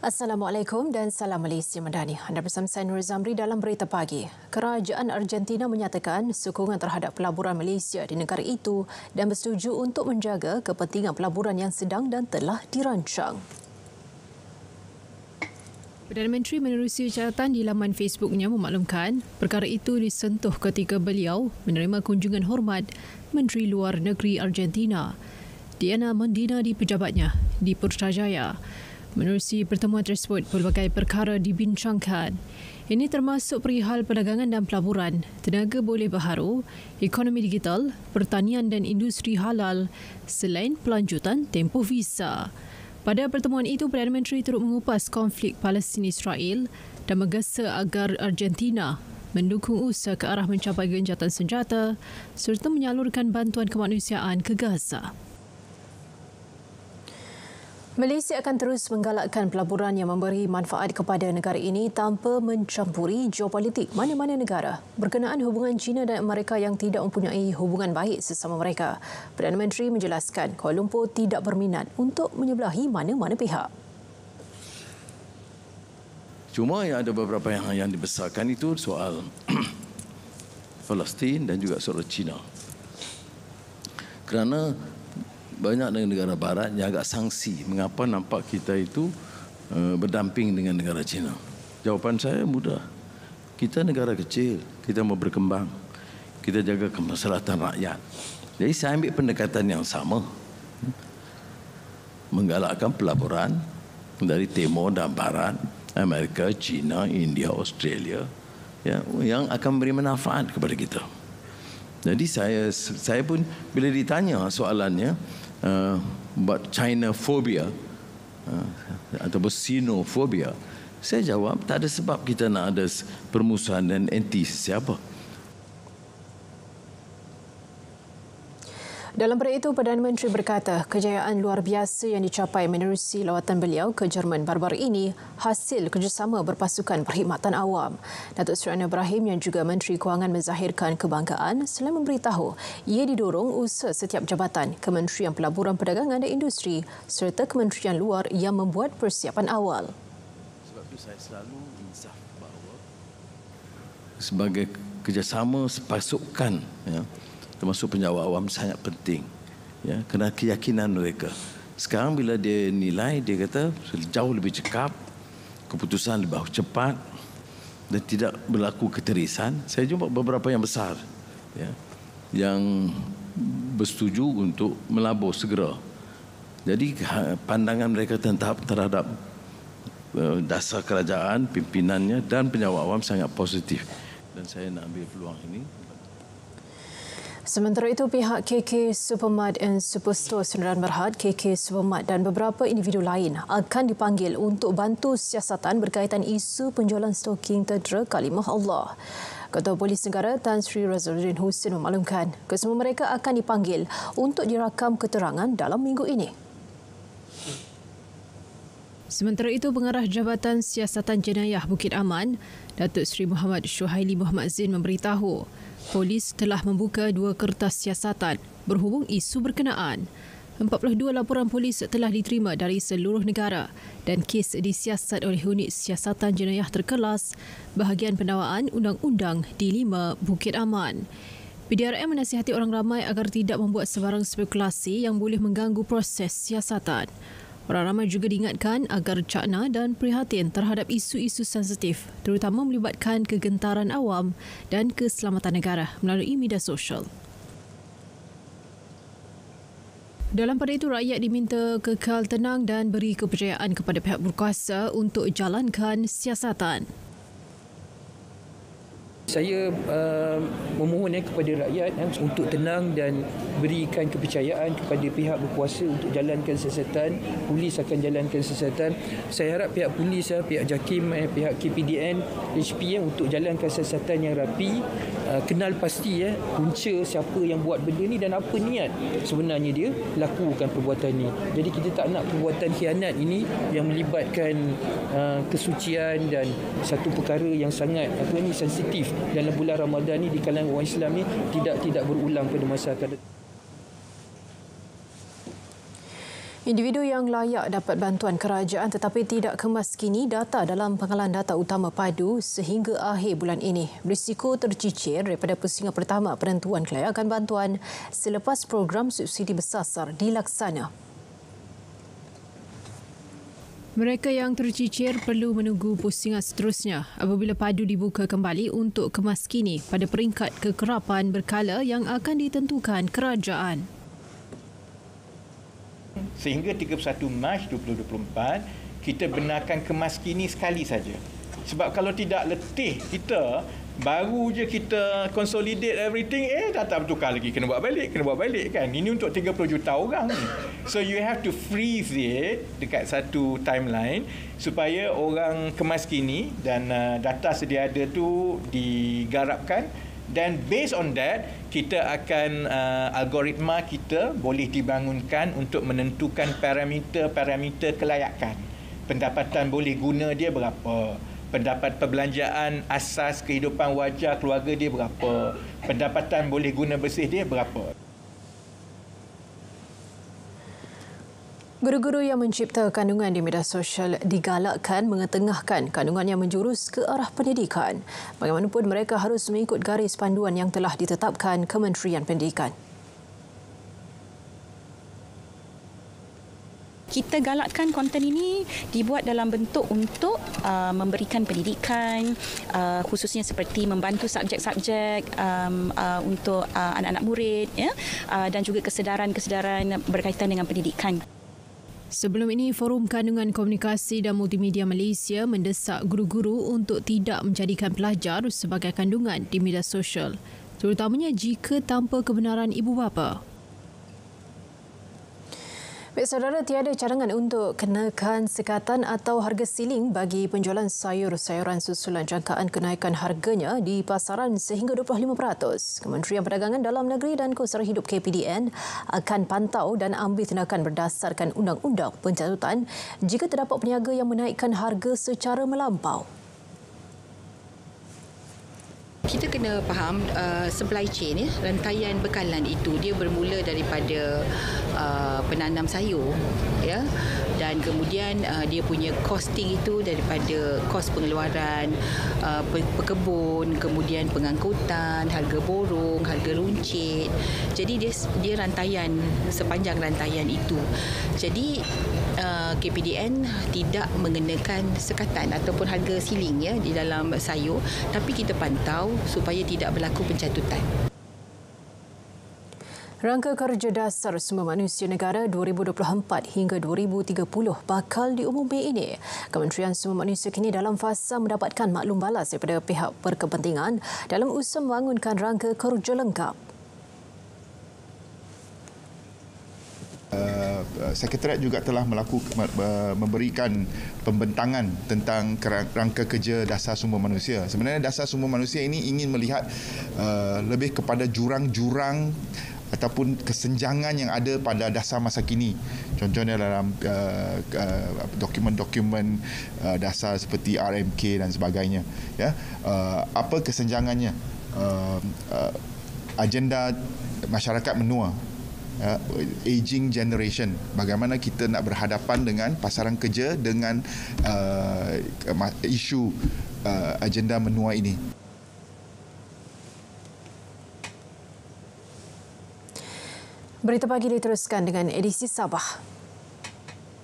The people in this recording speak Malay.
Assalamualaikum dan salam Malaysia Madani. Anda bersama saya Nur Zamri dalam Berita Pagi. Kerajaan Argentina menyatakan sokongan terhadap pelaburan Malaysia di negara itu dan bersetuju untuk menjaga kepentingan pelaburan yang sedang dan telah dirancang. Perdana Menteri menerusi catatan di laman Facebooknya memaklumkan perkara itu disentuh ketika beliau menerima kunjungan hormat Menteri Luar Negeri Argentina, Diana Mondina di pejabatnya di Putrajaya. Menerusi pertemuan tersebut, pelbagai perkara dibincangkan. Ini termasuk perihal perdagangan dan pelaburan, tenaga boleh baharu, ekonomi digital, pertanian dan industri halal, selain pelanjutan tempoh visa. Pada pertemuan itu, Perdana Menteri turut mengupas konflik Palestin-Israel dan menggesa agar Argentina mendukung usaha ke arah mencapai gencatan senjata serta menyalurkan bantuan kemanusiaan ke Gaza. Malaysia akan terus menggalakkan pelaburan yang memberi manfaat kepada negara ini tanpa mencampuri geopolitik mana-mana negara berkenaan hubungan China dan Amerika yang tidak mempunyai hubungan baik sesama mereka. Perdana Menteri menjelaskan Kuala Lumpur tidak berminat untuk menyebelahi mana-mana pihak. Cuma yang ada beberapa yang dibesarkan itu soal Palestin dan juga soal China. Kerana banyak negara barat yang agak sangsi mengapa nampak kita itu berdamping dengan negara China. Jawapan saya mudah. Kita negara kecil, kita mau berkembang. Kita jaga kemaslahatan rakyat. Jadi saya ambil pendekatan yang sama. Menggalakkan pelaburan dari timur dan barat, Amerika, China, India, Australia, ya, yang akan memberi manfaat kepada kita. Jadi saya pun bila ditanya soalannya buat China phobia ataupun Sinophobia, saya jawab tak ada sebab kita nak ada permusuhan dan anti siapa. Dalam perkara itu, Perdana Menteri berkata kejayaan luar biasa yang dicapai menerusi lawatan beliau ke Jerman baru-baru ini hasil kerjasama berpasukan perkhidmatan awam. Datuk Seri Anwar Ibrahim yang juga Menteri Kewangan menzahirkan kebanggaan selain memberitahu ia didorong usaha setiap jabatan, Kementerian Pelaburan Perdagangan dan Industri serta Kementerian Luar yang membuat persiapan awal. Sebab itu saya selalu insaf bahawa sebagai kerjasama sepasukan, ya, termasuk penjawat awam sangat penting, ya, kerana keyakinan mereka. Sekarang bila dia nilai, dia kata jauh lebih cekap, keputusan lebih cepat dan tidak berlaku keterisan. Saya jumpa beberapa yang besar, ya, yang bersetuju untuk melabur segera. Jadi pandangan mereka terhadap dasar kerajaan, pimpinannya dan penjawat awam sangat positif. Dan saya nak ambil peluang ini. Sementara itu, pihak KK Supermart and Superstore Sundaram Berhad, KK Supermart dan beberapa individu lain akan dipanggil untuk bantu siasatan berkaitan isu penjualan stoking tedera kalimah Allah. Ketua Polis Negara Tan Sri Razarudin Husin memaklumkan kesemua mereka akan dipanggil untuk dirakam keterangan dalam minggu ini. Sementara itu, Pengarah Jabatan Siasatan Jenayah Bukit Aman, Datuk Seri Muhammad Syuhaili Muhammad Zain memberitahu polis telah membuka 2 kertas siasatan berhubung isu berkenaan. 42 laporan polis telah diterima dari seluruh negara dan kes disiasat oleh Unit Siasatan Jenayah Terkelas bahagian pendawaan Undang-Undang D5 Bukit Aman. PDRM menasihati orang ramai agar tidak membuat sebarang spekulasi yang boleh mengganggu proses siasatan. Orang ramai juga diingatkan agar cakna dan prihatin terhadap isu-isu sensitif, terutama melibatkan kegentaran awam dan keselamatan negara melalui media sosial. Dalam pada itu, rakyat diminta kekal tenang dan beri kepercayaan kepada pihak berkuasa untuk jalankan siasatan. Saya memohon kepada rakyat untuk tenang dan berikan kepercayaan kepada pihak berkuasa untuk jalankan siasatan. Polis akan jalankan siasatan. Saya harap pihak polis, pihak JAKIM, pihak KPDN, HP untuk jalankan siasatan yang rapi. Kenal pasti punca siapa yang buat benda ni dan apa niat sebenarnya dia lakukan perbuatan ni. Jadi kita tak nak perbuatan khianat ini yang melibatkan kesucian dan satu perkara yang sangat sensitif dalam bulan Ramadan ni di kalangan orang Islam ni tidak berulang pada masa akan datang. Individu yang layak dapat bantuan kerajaan tetapi tidak kemaskini data dalam pengalaman data utama padu sehingga akhir bulan ini. Berisiko tercicir daripada pusingan pertama penentuan kelayakan bantuan selepas program subsidi bersasar dilaksana. Mereka yang tercicir perlu menunggu pusingan seterusnya apabila padu dibuka kembali untuk kemaskini pada peringkat kekerapan berkala yang akan ditentukan kerajaan. Sehingga 31 Mac 2024, kita benarkan kemaskini sekali saja. Sebab kalau tidak letih kita, baru je kita consolidate everything, tak bertukar lagi. Kena buat balik kan. Ini untuk 30 juta orang ni. So you have to freeze it dekat satu timeline supaya orang kemaskini dan data sedia ada tu digarapkan. Dan based on that, kita akan algoritma kita boleh dibangunkan untuk menentukan parameter kelayakan. Pendapatan boleh guna dia berapa? Pendapat perbelanjaan asas kehidupan wajar keluarga dia berapa? Pendapatan boleh guna bersih dia berapa? Guru-guru yang mencipta kandungan di media sosial digalakkan mengetengahkan kandungan yang menjurus ke arah pendidikan. Bagaimanapun mereka harus mengikut garis panduan yang telah ditetapkan Kementerian Pendidikan. Kita galakkan konten ini dibuat dalam bentuk untuk memberikan pendidikan, khususnya seperti membantu subjek-subjek untuk anak-anak murid, ya, dan juga kesedaran-kesedaran berkaitan dengan pendidikan. Sebelum ini, Forum Kandungan Komunikasi dan Multimedia Malaysia mendesak guru-guru untuk tidak menjadikan pelajar sebagai kandungan di media sosial, terutamanya jika tanpa kebenaran ibu bapa. Baik saudara, tiada cadangan untuk kenakan sekatan atau harga siling bagi penjualan sayur-sayuran susulan jangkaan kenaikan harganya di pasaran sehingga 25%. Kementerian Perdagangan Dalam Negeri dan Kos Sara Hidup KPDN akan pantau dan ambil tindakan berdasarkan undang-undang pencatutan jika terdapat peniaga yang menaikkan harga secara melampau. Kita kena faham supply chain, ya, rantaian bekalan itu dia bermula daripada penanam sayur, ya, dan kemudian dia punya costing itu daripada kos pengeluaran pekebun, kemudian pengangkutan, harga borong, harga runcit. Jadi dia rantaian, sepanjang rantaian itu. Jadi KPDN tidak mengenakan sekatan ataupun harga siling, ya, di dalam sayur, tapi kita pantau supaya tidak berlaku pencatutan. Rangka Kerja Dasar Sumber Manusia Negara 2024 hingga 2030 bakal diumumkan ini. Kementerian Sumber Manusia kini dalam fasa mendapatkan maklum balas daripada pihak berkepentingan dalam usaha membangunkan rangka kerja lengkap. Sekretariat juga telah memberikan pembentangan tentang rangka kerja dasar sumber manusia. Sebenarnya dasar sumber manusia ini ingin melihat lebih kepada jurang-jurang ataupun kesenjangan yang ada pada dasar masa kini. Contohnya dalam dokumen-dokumen dasar seperti RMK dan sebagainya. Ya, apa kesenjangannya? Agenda masyarakat menua. Aging generation, bagaimana kita nak berhadapan dengan pasaran kerja dengan isu agenda menua ini. Berita pagi diteruskan dengan edisi Sabah.